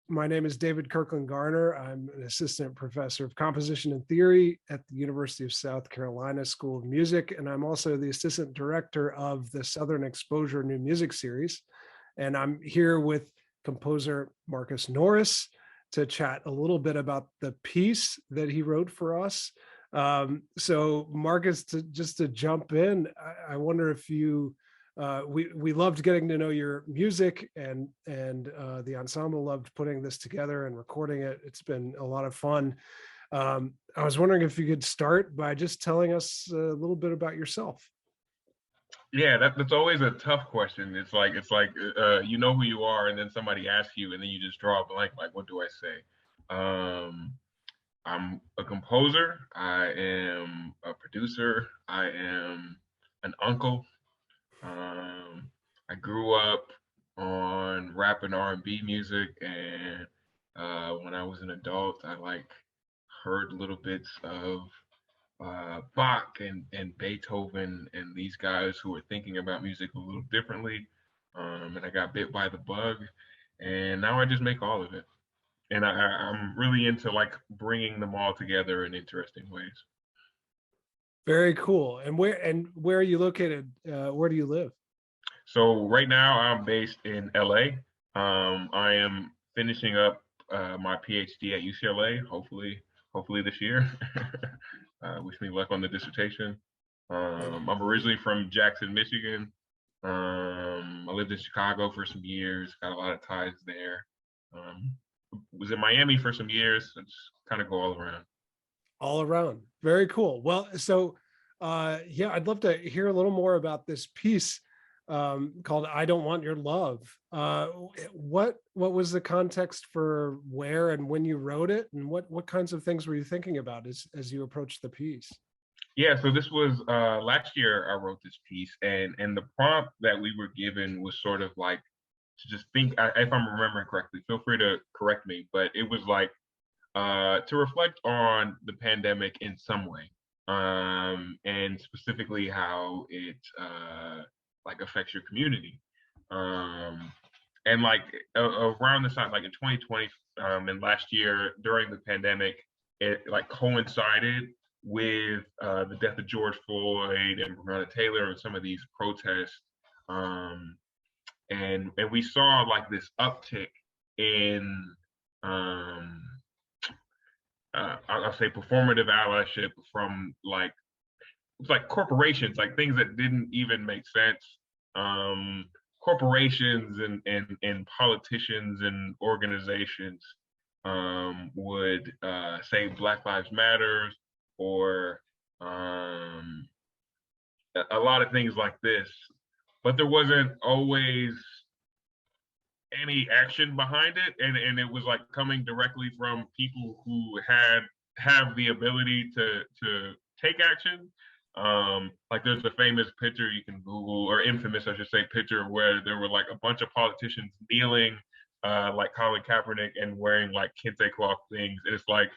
My name is David Kirkland Garner. I'm an assistant professor of composition and theory at the University of South Carolina School of Music, and I'm also the assistant director of the Southern Exposure New Music Series. And I'm here with composer Marcus Norris to chat a little bit about the piece that he wrote for us. So Marcus, just to jump in, I wonder if you, we loved getting to know your music, and the ensemble loved putting this together and recording it. It's been a lot of fun. I was wondering if you could start by just telling us a little bit about yourself. Yeah, that's always a tough question. It's like you know who you are, and then somebody asks you, and then you just draw a blank. Like, what do I say? I'm a composer. I am a producer. I am an uncle. I grew up on rap and R&B music, and when I was an adult, I heard little bits of Bach and Beethoven and these guys who were thinking about music a little differently. And I got bit by the bug, and now I just make all of it. And I'm really into bringing them all together in interesting ways. Very cool. And where are you located? Where do you live? So right now I'm based in LA. I am finishing up my PhD at UCLA, hopefully this year. Wish me luck on the dissertation. I'm originally from Jackson, Michigan. I lived in Chicago for some years, got a lot of ties there. Was in Miami for some years. I just kind of go all around. All around. Very cool. Well, so yeah, I'd love to hear a little more about this piece called "I Don't Want Your Love." What was the context for where and when you wrote it, and what kinds of things were you thinking about as you approached the piece? Yeah, so this was last year I wrote this piece, and the prompt that we were given was sort of like to just think, if I'm remembering correctly, feel free to correct me, but it was like to reflect on the pandemic in some way, and specifically how it affects your community. And around this time, like in 2020, and last year during the pandemic, it coincided with the death of George Floyd and Breonna Taylor and some of these protests. And we saw this uptick in I'll say performative allyship from it's like corporations, like things that didn't even make sense. Corporations and politicians and organizations would say Black Lives Matter or a lot of things like this, but there wasn't always any action behind it, and it was coming directly from people who have the ability to take action. There's a famous picture you can Google, or infamous, I should say, picture where there were a bunch of politicians kneeling, like Colin Kaepernick, and wearing kente cloth things. And it's like,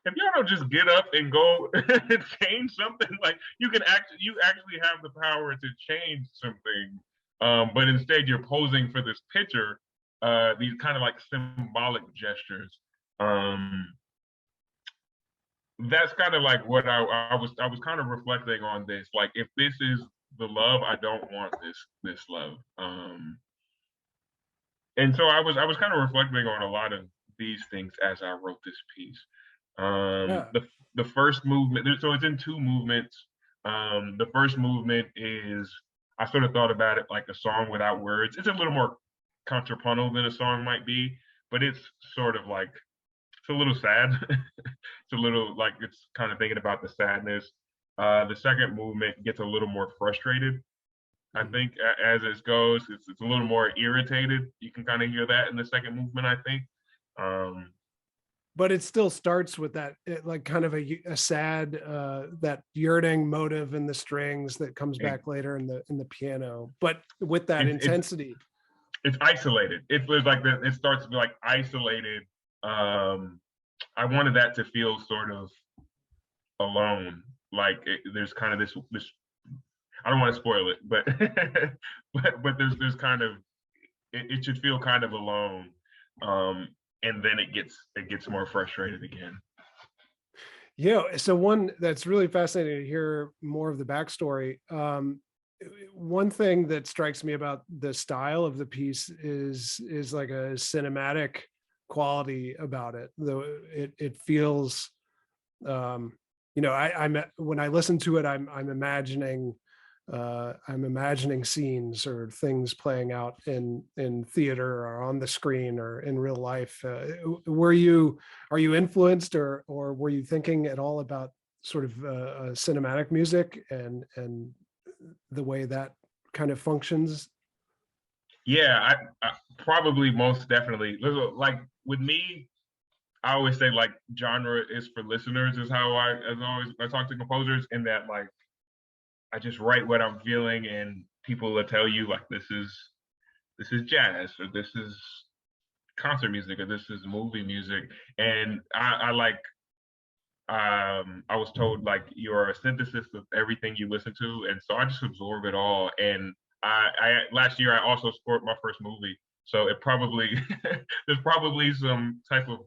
if y'all don't just get up and go and change something, you actually have the power to change something. But instead you're posing for this picture, these kind of symbolic gestures. That's kind of what I was kind of reflecting on this. If this is the love, I don't want this love. And so I was kind of reflecting on a lot of these things as I wrote this piece. Yeah. The first movement, so it's in two movements. The first movement is, I sort of thought about it like a song without words. It's a little more contrapuntal than a song might be, but it's sort of it's a little sad. It's a little it's kind of thinking about the sadness. The second movement gets a little more frustrated. I think as it goes, it's a little more irritated. You can kind of hear that in the second movement, I think. But it still starts with that kind of a sad that yearning motive in the strings that comes back later in the piano, but with that intensity. It's isolated. It was it starts to be isolated. I wanted that to feel sort of alone. There's kind of this. I don't want to spoil it, but but there's kind of it should feel kind of alone. and then it gets more frustrated again. Yeah. So one that's really fascinating to hear more of the backstory. One thing that strikes me about the style of the piece is like a cinematic quality about it, though it feels I'm when I listen to it, I'm imagining scenes or things playing out in theater or on the screen or in real life. Are you influenced or were you thinking at all about sort of cinematic music and the way that kind of functions? Yeah, I probably most definitely. Like with me, I always say like genre is for listeners is how as always I talk to composers, in that like I just write what I'm feeling, and people will tell you like this is jazz, or this is concert music, or this is movie music. And I like I was told like you're a synthesis of everything you listen to, and so I just absorb it all. And I last year I also scored my first movie, so it probably there's probably some type of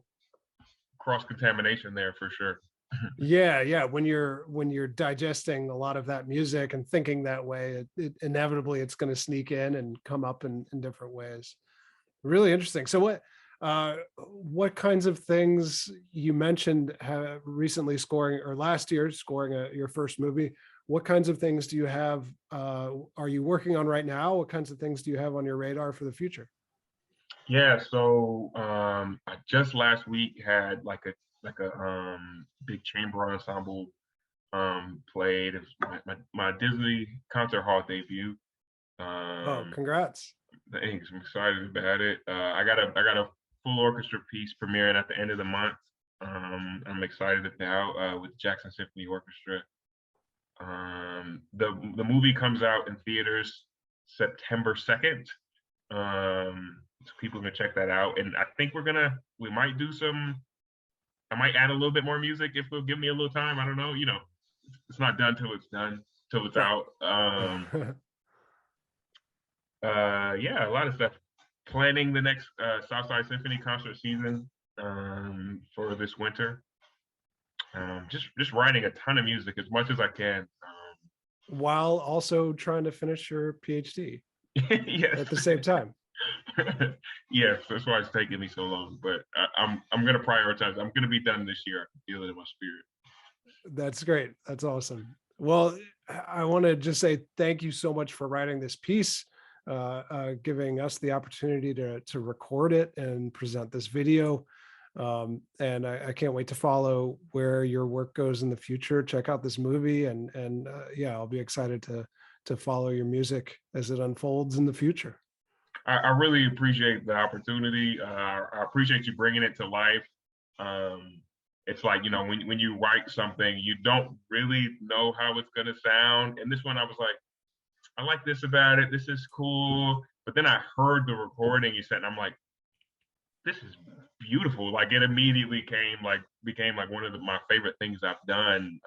cross contamination there for sure. Yeah. When you're digesting a lot of that music and thinking that way, it inevitably it's going to sneak in and come up in different ways. Really interesting. So what kinds of things you mentioned have recently scoring or last year scoring your first movie? What kinds of things do you have? Are you working on right now? What kinds of things do you have on your radar for the future? Yeah, so I just last week had like a big chamber ensemble played. It was my Disney concert hall debut. Oh, Um, congrats. Thanks, I'm excited about it. I got a full orchestra piece premiering at the end of the month. I'm excited about with Jackson Symphony Orchestra. The movie comes out in theaters September 2nd. So people can check that out. And I think we might do some. I might add a little bit more music if they'll give me a little time. I don't know. You know, it's not done till it's done, till it's Right. out. Yeah, a lot of stuff. Planning the next Southside Symphony concert season for this winter. Just writing a ton of music as much as I can. While also trying to finish your PhD Yes. at the same time. Yes, that's why it's taking me so long. But I'm gonna prioritize. I'm gonna be done this year. I can feel it in my spirit. That's great. That's awesome. Well, I want to just say thank you so much for writing this piece, giving us the opportunity to record it and present this video. And I can't wait to follow where your work goes in the future. Check out this movie, and yeah, I'll be excited to follow your music as it unfolds in the future. I really appreciate the opportunity. I appreciate you bringing it to life. Um, it's like, you know, when you write something, you don't really know how it's gonna sound. And this one, I was like, I like this about it. This is cool. But then I heard the recording you said, and I'm like, this is beautiful. Like it immediately became like one of my favorite things I've done.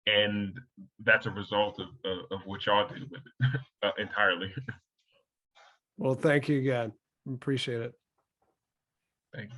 And that's a result of what y'all did with it entirely. Well, thank you again. Appreciate it. Thank you.